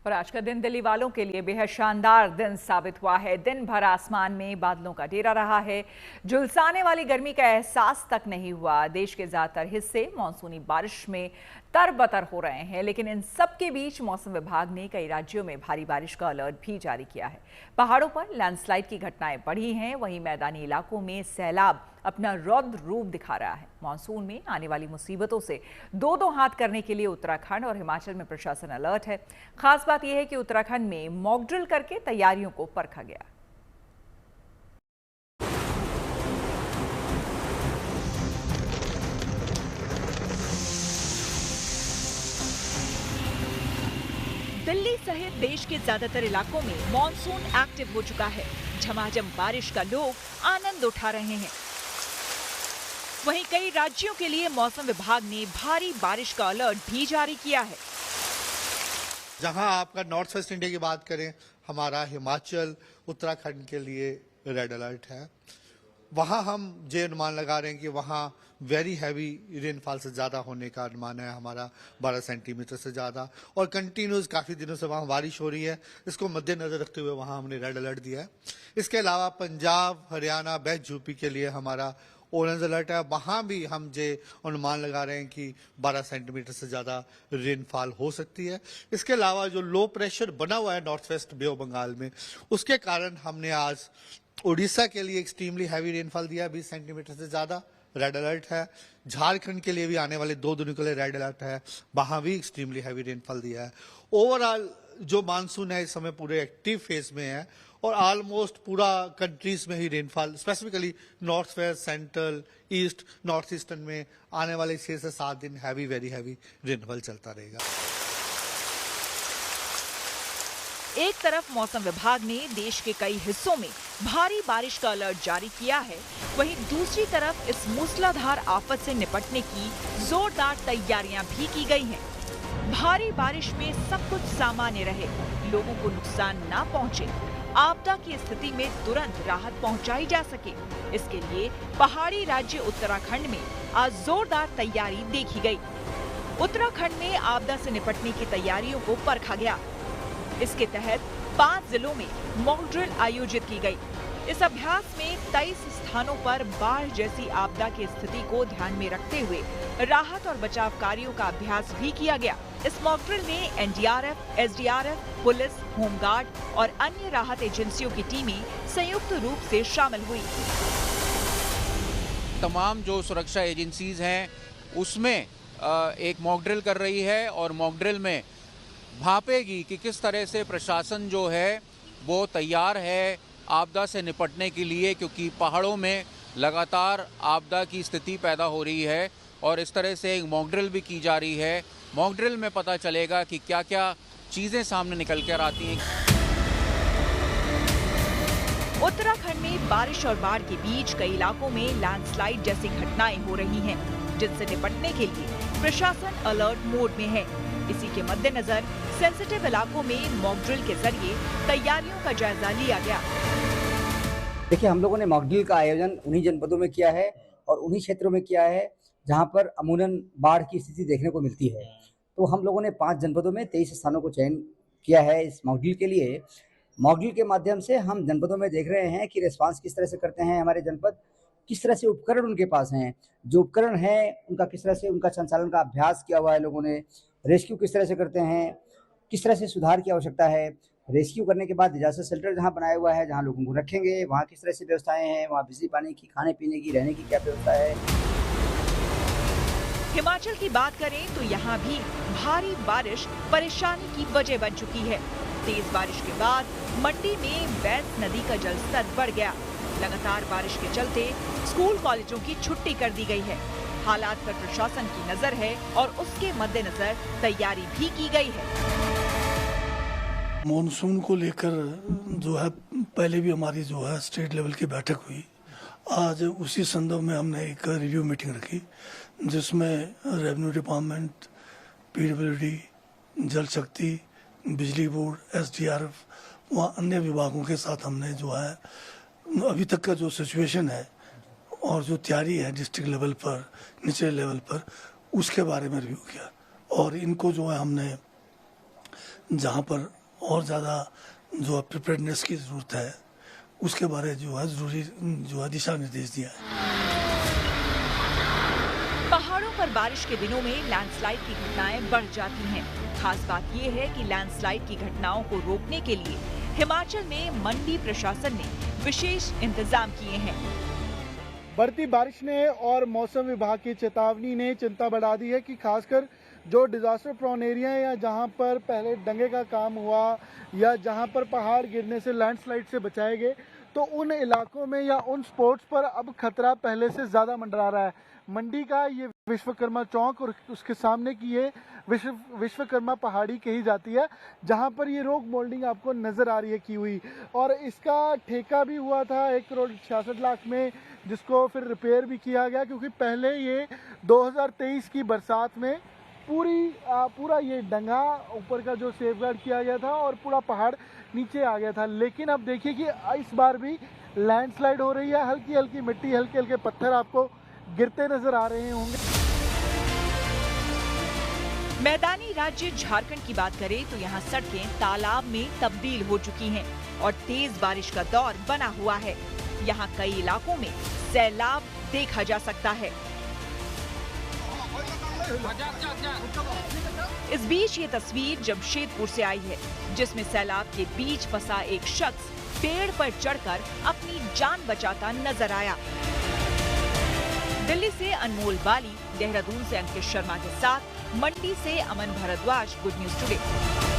और आज का दिन दिल्ली वालों के लिए बेहद शानदार दिन साबित हुआ है। दिन भर आसमान में बादलों का डेरा रहा है। झुलसाने वाली गर्मी का एहसास तक नहीं हुआ। देश के ज्यादातर हिस्से मानसूनी बारिश में तरबतर हो रहे हैं, लेकिन इन सब के बीच मौसम विभाग ने कई राज्यों में भारी बारिश का अलर्ट भी जारी किया है। पहाड़ों पर लैंडस्लाइड की घटनाएं बढ़ी हैं, वहीं मैदानी इलाकों में सैलाब अपना रौद्र रूप दिखा रहा है। मानसून में आने वाली मुसीबतों से दो हाथ करने के लिए उत्तराखंड और हिमाचल में प्रशासन अलर्ट है। खास बात यह है कि उत्तराखंड में मॉक ड्रिल करके तैयारियों को परखा गया। दिल्ली सहित देश के ज्यादातर इलाकों में मॉनसून एक्टिव हो चुका है। झमाझम बारिश का लोग आनंद उठा रहे हैं। वहीं कई राज्यों के लिए मौसम विभाग ने भारी बारिश का अलर्ट भी जारी किया है। जहां आपका नॉर्थ वेस्ट इंडिया की बात करें, हमारा हिमाचल उत्तराखंड के लिए रेड अलर्ट है। वहां हम ये अनुमान लगा रहे हैं कि वहां वेरी हैवी रेनफॉल से ज़्यादा होने का अनुमान है हमारा, 12 सेंटीमीटर से ज़्यादा, और कंटिन्यूस काफ़ी दिनों से वहां बारिश हो रही है। इसको मद्देनजर रखते हुए वहां हमने रेड अलर्ट दिया है। इसके अलावा पंजाब, हरियाणा, वेस्ट यूपी के लिए हमारा ऑरेंज अलर्ट है। वहां भी हम ये अनुमान लगा रहे हैं कि 12 सेंटीमीटर से ज़्यादा रेनफॉल हो सकती है। इसके अलावा जो लो प्रेशर बना हुआ है north west bay of Bengal में, उसके कारण हमने आज उड़ीसा के लिए एक्सट्रीमली हैवी रेनफॉल दिया, 20 सेंटीमीटर से ज़्यादा, रेड अलर्ट है। झारखंड के लिए भी आने वाले 2 दिनों के लिए रेड अलर्ट है, वहां भी एक्सट्रीमली हैवी रेनफॉल दिया है। ओवरऑल जो मानसून है इस समय पूरे एक्टिव फेज में है और ऑलमोस्ट पूरा कंट्रीज में ही rainfall, specifically north west, central, east, north eastern में आने वाले 6 से 7 दिन हैवी, वेरी हैवी रेनफॉल चलता रहेगा। एक तरफ मौसम विभाग ने देश के कई हिस्सों में भारी बारिश का अलर्ट जारी किया है, वहीं दूसरी तरफ इस मूसलाधार आफत से निपटने की जोरदार तैयारियां भी की गई हैं। भारी बारिश में सब कुछ सामान्य रहे, लोगों को नुकसान ना पहुंचे, आपदा की स्थिति में तुरंत राहत पहुंचाई जा सके, इसके लिए पहाड़ी राज्य उत्तराखंड में आज जोरदार तैयारी देखी गई। उत्तराखंड में आपदा से निपटने की तैयारियों को परखा गया। इसके तहत 5 जिलों में मॉक ड्रिल आयोजित की गई। इस अभ्यास में 23 स्थानों पर बाढ़ जैसी आपदा की स्थिति को ध्यान में रखते हुए राहत और बचाव कार्यों का अभ्यास भी किया गया। इस मॉक ड्रिल में एनडीआरएफ, एसडीआरएफ, पुलिस, होमगार्ड और अन्य राहत एजेंसियों की टीमें संयुक्त रूप से शामिल हुई। तमाम जो सुरक्षा एजेंसीज हैं उसमें एक मॉक ड्रिल कर रही है और मॉक ड्रिल में भापेगी कि किस तरह से प्रशासन जो है वो तैयार है आपदा से निपटने के लिए, क्योंकि पहाड़ों में लगातार आपदा की स्थिति पैदा हो रही है और इस तरह से एक मॉक ड्रिल भी की जा रही है। मॉक ड्रिल में पता चलेगा कि क्या क्या चीज़ें सामने निकल कर आती हैं। उत्तराखंड में बारिश और बाढ़ के बीच कई इलाकों में लैंडस्लाइड जैसी घटनाएं हो रही हैं, जिनसे निपटने के लिए प्रशासन अलर्ट मोड में है। इसी के मद्देनजर सेंसिटिव इलाकों में मॉक ड्रिल के जरिए तैयारियों का जायजा लिया गया। देखिए, हम लोगों ने मॉक ड्रिल का आयोजन उन्हीं जनपदों में किया है और उन्हीं क्षेत्रों में किया है जहां पर अमूमन बाढ़ की स्थिति देखने को मिलती है। तो हम लोगों ने 5 जनपदों में 23 स्थानों को चयन किया है इस मॉक ड्रिल के लिए। मॉक ड्रिल के माध्यम से हम जनपदों में देख रहे हैं कि रिस्पांस किस तरह से करते हैं हमारे जनपद, किस तरह से उपकरण उनके पास हैं, जो उपकरण हैं उनका किस तरह से उनका संचालन का अभ्यास किया हुआ है लोगों ने, रेस्क्यू किस तरह से करते हैं, किस तरह से सुधार की आवश्यकता है, रेस्क्यू करने के बाद डिजास्टर शेल्टर जहां बनाया हुआ है, जहां लोगों को रखेंगे, वहां किस तरह से व्यवस्थाएं हैं, वहां बिजली पानी की, खाने पीने की, रहने की क्या व्यवस्था है। हिमाचल की बात करें तो यहाँ भी भारी बारिश परेशानी की वजह बन चुकी है। तेज बारिश के बाद मंडी में बैस नदी का जलस्तर बढ़ गया। लगातार बारिश के चलते स्कूल कॉलेजों की छुट्टी कर दी गई है। हालात पर प्रशासन की नजर है और उसके मद्देनजर तैयारी भी की गई है। मॉनसून को लेकर जो है पहले भी हमारी जो है स्टेट लेवल की बैठक हुई। आज उसी संदर्भ में हमने एक रिव्यू मीटिंग रखी जिसमें रेवेन्यू डिपार्टमेंट, पीडब्ल्यूडी, जल शक्ति, बिजली बोर्ड, एसडीआरएफ व अन्य विभागों के साथ हमने जो है अभी तक का जो सिचुएशन है और जो तैयारी है डिस्ट्रिक्ट लेवल पर, निचले लेवल पर, उसके बारे में रिव्यू किया। और इनको जो है हमने जहाँ पर और ज़्यादा जो है प्रिपेयर्डनेस की ज़रूरत है उसके बारे जो है ज़रूरी जो है दिशा निर्देश दिया है। पहाड़ों पर बारिश के दिनों में लैंडस्लाइड की घटनाएं बढ़ जाती हैं। खास बात यह है कि लैंडस्लाइड की घटनाओं को रोकने के लिए हिमाचल में मंडी प्रशासन ने विशेष इंतजाम किए हैं। बढ़ती बारिश ने और मौसम विभाग की चेतावनी ने चिंता बढ़ा दी है कि खासकर जो डिजास्टर प्रोन एरिया है या जहां पर पहले दंगे का काम हुआ या जहां पर पहाड़ गिरने से लैंडस्लाइड से बचाए गए, तो उन इलाकों में या उन स्पॉट्स पर अब खतरा पहले से ज्यादा मंडरा रहा है। मंडी का ये विश्वकर्मा चौक और उसके सामने की ये विश्वकर्मा पहाड़ी कही जाती है, जहां पर ये रॉक मोल्डिंग आपको नजर आ रही है की हुई, और इसका ठेका भी हुआ था 1,66,00,000 में, जिसको फिर रिपेयर भी किया गया क्योंकि पहले ये 2023 की बरसात में पूरा ये डंगा ऊपर का जो सेफगार्ड किया गया था और पूरा पहाड़ नीचे आ गया था। लेकिन अब देखिए कि इस बार भी लैंडस्लाइड हो रही है, हल्की हल्की मिट्टी, हल्के हल्के पत्थर आपको गिरते नजर आ रहे होंगे। मैदानी राज्य झारखंड की बात करें तो यहाँ सड़कें तालाब में तब्दील हो चुकी हैं और तेज बारिश का दौर बना हुआ है। यहाँ कई इलाकों में सैलाब देखा जा सकता है। इस बीच ये तस्वीर जमशेदपुर से आई है, जिसमें सैलाब के बीच फंसा एक शख्स पेड़ पर चढ़कर अपनी जान बचाता नजर आया। दिल्ली से अनमोल बाली, देहरादून से अंकित शर्मा के साथ मंडी से अमन भारद्वाज, गुड न्यूज टुडे।